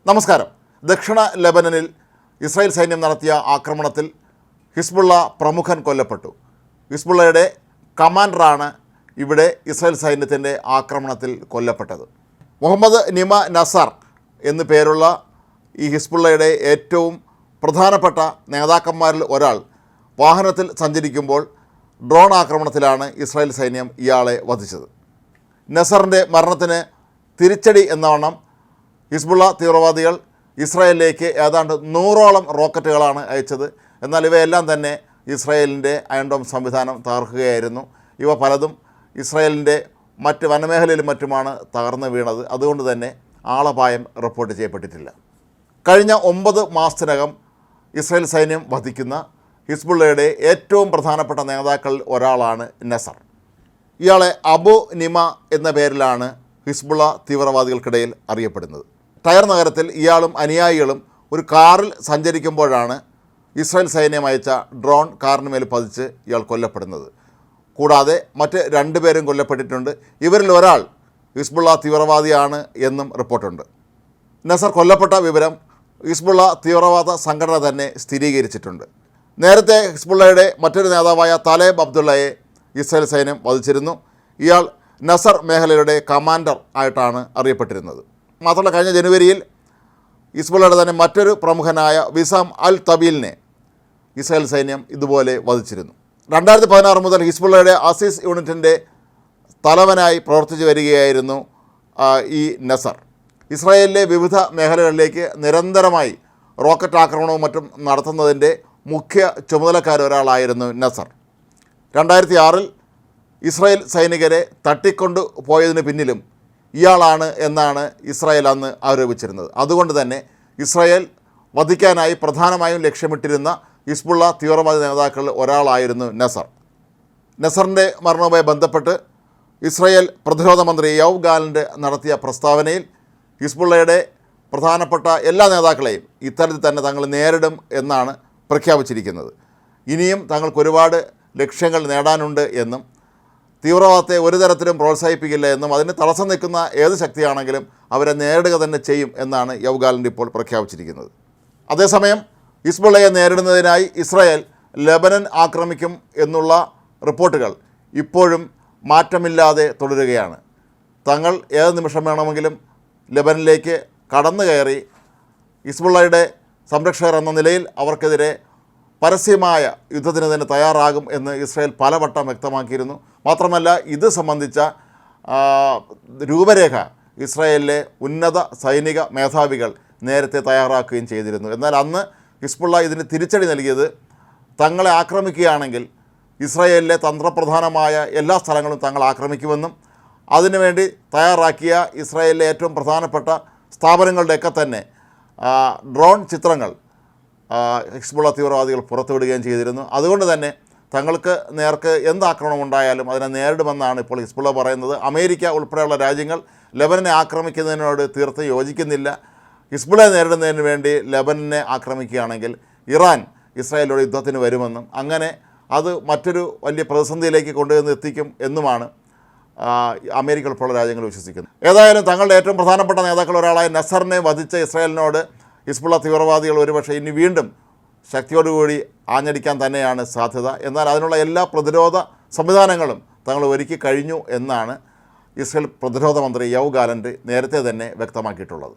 നമസ്കാരം. ദക്ഷിണ ലെബനനിൽ ഇസ്രായേൽ സൈന്യം നടത്തിയ ആക്രമണത്തിൽ ഹിസ്ബുള്ള പ്രമുഖൻ കൊല്ലപ്പെട്ടു. ഹിസ്ബുള്ളയുടെ കമാൻഡറാണ് ഇവിടെ ഇസ്രായേൽ സൈന്യത്തിൻ്റെ ആക്രമണത്തിൽ കൊല്ലപ്പെട്ടത്. മുഹമ്മദ് നിമ നസാർ എന്നു പേരുള്ള ഈ ഹിസ്ബുള്ളയുടെ ഏറ്റവും പ്രധാനപ്പെട്ട നേതാക്കന്മാരിൽ ഒരാൾ വാഹനത്തിൽ സഞ്ചരിക്കുമ്പോൾ ഡ്രോൺ ആക്രമണത്തിലാണ് ഇസ്രായേൽ സൈന്യം ഇയാളെ വധിച്ചത്. നസറിൻ്റെ മരണത്തിന് തിരിച്ചടി എന്നവണ്ണം ഹിസ്ബുള്ള തീവ്രവാദികൾ ഇസ്രായേലിലേക്ക് ഏതാണ്ട് 100ഓളം റോക്കറ്റുകളാണ് അയച്ചത്. എന്നാൽ ഇവയെല്ലാം തന്നെ ഇസ്രായേലിൻ്റെ അയൺ ഡോം സംവിധാനം തകർക്കുകയായിരുന്നു. ഇവ പലതും ഇസ്രായേലിൻ്റെ മറ്റ് വനമേഖലയിലും മറ്റുമാണ് തകർന്നു വീണത്. അതുകൊണ്ട് തന്നെ ആളപായം റിപ്പോർട്ട് ചെയ്യപ്പെട്ടിട്ടില്ല. കഴിഞ്ഞ 9 മാസത്തിനകം ഇസ്രായേൽ സൈന്യം വധിക്കുന്ന ഹിസ്ബുള്ളയുടെ ഏറ്റവും പ്രധാനപ്പെട്ട നേതാക്കളിൽ ഒരാളാണ് നസർ. ഇയാളെ അബു നിമ എന്ന പേരിലാണ് ഹിസ്ബുള്ള തീവ്രവാദികൾക്കിടയിൽ അറിയപ്പെടുന്നത്. ടയർ നഗരത്തിൽ ഇയാളും അനുയായികളും ഒരു കാറിൽ സഞ്ചരിക്കുമ്പോഴാണ് ഇസ്രായേൽ സൈന്യം അയച്ച ഡ്രോൺ കാറിന് മേൽ പതിച്ച് ഇയാൾ കൊല്ലപ്പെടുന്നത്. കൂടാതെ മറ്റ് 2 പേരും കൊല്ലപ്പെട്ടിട്ടുണ്ട്. ഇവരിൽ ഒരാൾ ഹിസ്ബുള്ള തീവ്രവാദിയാണ് എന്നും റിപ്പോർട്ടുണ്ട്. നസർ കൊല്ലപ്പെട്ട വിവരം ഹിസ്ബുള്ള തീവ്രവാദ സംഘടന തന്നെ സ്ഥിരീകരിച്ചിട്ടുണ്ട്. നേരത്തെ ഹിസ്ബുള്ളയുടെ മറ്റൊരു നേതാവായ തലേബ് അബ്ദുള്ളയെ ഇസ്രായേൽ സൈന്യം വധിച്ചിരുന്നു. ഇയാൾ നസർ മേഖലയുടെ കമാൻഡർ ആയിട്ടാണ് അറിയപ്പെട്ടിരുന്നത്. മാത്രമല്ല, കഴിഞ്ഞ ജനുവരിയിൽ ഹിസ്ബുള്ളയുടെ തന്നെ മറ്റൊരു പ്രമുഖനായ വിസാം അൽ തബീലിനെ ഇസ്രായേൽ സൈന്യം ഇതുപോലെ വധിച്ചിരുന്നു. 2016 മുതൽ ഹിസ്ബുള്ളയുടെ അസീസ് യൂണിറ്റിൻ്റെ തലവനായി പ്രവർത്തിച്ചു വരികയായിരുന്നു ഈ നസർ. ഇസ്രായേലിലെ വിവിധ മേഖലകളിലേക്ക് നിരന്തരമായി റോക്കറ്റ് ആക്രമണവും മറ്റും നടത്തുന്നതിൻ്റെ മുഖ്യ ചുമതലക്കാരൊരാളായിരുന്നു നസർ. 2006 ഇസ്രായേൽ സൈനികരെ തട്ടിക്കൊണ്ടു പോയതിന് പിന്നിലും ഇയാളാണ് എന്നാണ് ഇസ്രായേൽ അന്ന് ആരോപിച്ചിരുന്നത്. അതുകൊണ്ട് തന്നെ ഇസ്രായേൽ വധിക്കാനായി പ്രധാനമായും ലക്ഷ്യമിട്ടിരുന്ന ഹിസ്ബുള്ള തീവ്രവാദി നേതാക്കളിൽ ഒരാളായിരുന്നു നസർ. നസറിൻ്റെ മരണവുമായി ബന്ധപ്പെട്ട് ഇസ്രായേൽ പ്രതിരോധ മന്ത്രി യോവ് ഗാലന്റ് നടത്തിയ പ്രസ്താവനയിൽ ഹിസ്ബുള്ളയുടെ പ്രധാനപ്പെട്ട എല്ലാ നേതാക്കളെയും ഇത്തരത്തിൽ തന്നെ തങ്ങൾ നേരിടും എന്നാണ് പ്രഖ്യാപിച്ചിരിക്കുന്നത്. ഇനിയും തങ്ങൾക്ക് ഒരുപാട് ലക്ഷ്യങ്ങൾ നേടാനുണ്ട് എന്നും തീവ്രവാദത്തെ ഒരു തരത്തിലും പ്രോത്സാഹിപ്പിക്കില്ല എന്നും അതിന് തടസ്സം നിൽക്കുന്ന ഏത് ശക്തിയാണെങ്കിലും അവരെ നേരിടുക തന്നെ ചെയ്യും എന്നാണ് യോവ് ഗാലന്റ് ഇപ്പോൾ പ്രഖ്യാപിച്ചിരിക്കുന്നത്. അതേസമയം ഹിസ്ബുള്ളയെ നേരിടുന്നതിനായി ഇസ്രായേൽ ലെബനൻ ആക്രമിക്കും എന്നുള്ള റിപ്പോർട്ടുകൾ ഇപ്പോഴും മാറ്റമില്ലാതെ തുടരുകയാണ്. തങ്ങൾ ഏത് നിമിഷം വേണമെങ്കിലും ലെബനിലേക്ക് കടന്നു കയറി ഹിസ്ബുള്ളയുടെ സംരക്ഷകർ എന്ന നിലയിൽ അവർക്കെതിരെ പരസ്യമായ യുദ്ധത്തിന് തന്നെ തയ്യാറാകും എന്ന് ഇസ്രായേൽ പലവട്ടം വ്യക്തമാക്കിയിരുന്നു. മാത്രമല്ല, ഇത് സംബന്ധിച്ച രൂപരേഖ ഇസ്രായേലിലെ ഉന്നത സൈനിക മേധാവികൾ നേരത്തെ തയ്യാറാക്കുകയും ചെയ്തിരുന്നു. എന്നാൽ അന്ന് ഹിസ്ബുള്ള ഇതിന് തിരിച്ചടി നൽകിയത് തങ്ങളെ ആക്രമിക്കുകയാണെങ്കിൽ ഇസ്രായേലിലെ തന്ത്രപ്രധാനമായ എല്ലാ സ്ഥലങ്ങളും തങ്ങൾ ആക്രമിക്കുമെന്നും അതിനുവേണ്ടി തയ്യാറാക്കിയ ഇസ്രായേലിലെ ഏറ്റവും പ്രധാനപ്പെട്ട സ്ഥാപനങ്ങളുടെയൊക്കെ തന്നെ ഡ്രോൺ ചിത്രങ്ങൾ ഹിസ്ബുള്ള തീവ്രവാദികൾ പുറത്തുവിടുകയും ചെയ്തിരുന്നു. അതുകൊണ്ട് തന്നെ തങ്ങൾക്ക് നേർക്ക് എന്താക്രമണം ഉണ്ടായാലും അതിനെ നേരിടുമെന്നാണ് ഇപ്പോൾ ഹിസ്ബുള്ള പറയുന്നത്. അമേരിക്ക ഉൾപ്പെടെയുള്ള രാജ്യങ്ങൾ ലെബനനെ ആക്രമിക്കുന്നതിനോട് തീർത്ത് യോജിക്കുന്നില്ല. ഹിസ്ബുള്ളയെ നേരിടുന്നതിന് വേണ്ടി ലെബനനെ ആക്രമിക്കുകയാണെങ്കിൽ ഇറാൻ ഇസ്രായേലോട് യുദ്ധത്തിന് വരുമെന്നും അങ്ങനെ അത് മറ്റൊരു വലിയ പ്രതിസന്ധിയിലേക്ക് കൊണ്ടുവന്ന് എത്തിക്കും എന്നുമാണ് അമേരിക്ക ഉൾപ്പെടെയുള്ള രാജ്യങ്ങൾ വിശ്വസിക്കുന്നത്. ഏതായാലും തങ്ങളുടെ ഏറ്റവും പ്രധാനപ്പെട്ട നേതാക്കൾ ഒരാളായ നസറിനെ വധിച്ച ഇസ്രായേലിനോട് ഹിസ്ബുള്ള തീവ്രവാദികൾ ഒരുപക്ഷെ ഇനി വീണ്ടും ശക്തിയോടുകൂടി ആഞ്ഞടിക്കാൻ തന്നെയാണ് സാധ്യത. എന്നാൽ അതിനുള്ള എല്ലാ പ്രതിരോധ സംവിധാനങ്ങളും തങ്ങൾ ഒരുക്കി കഴിഞ്ഞു എന്നാണ് ഇസ്രായേൽ പ്രതിരോധ മന്ത്രി യോവ് ഗാലന്റ് നേരത്തെ തന്നെ വ്യക്തമാക്കിയിട്ടുള്ളത്.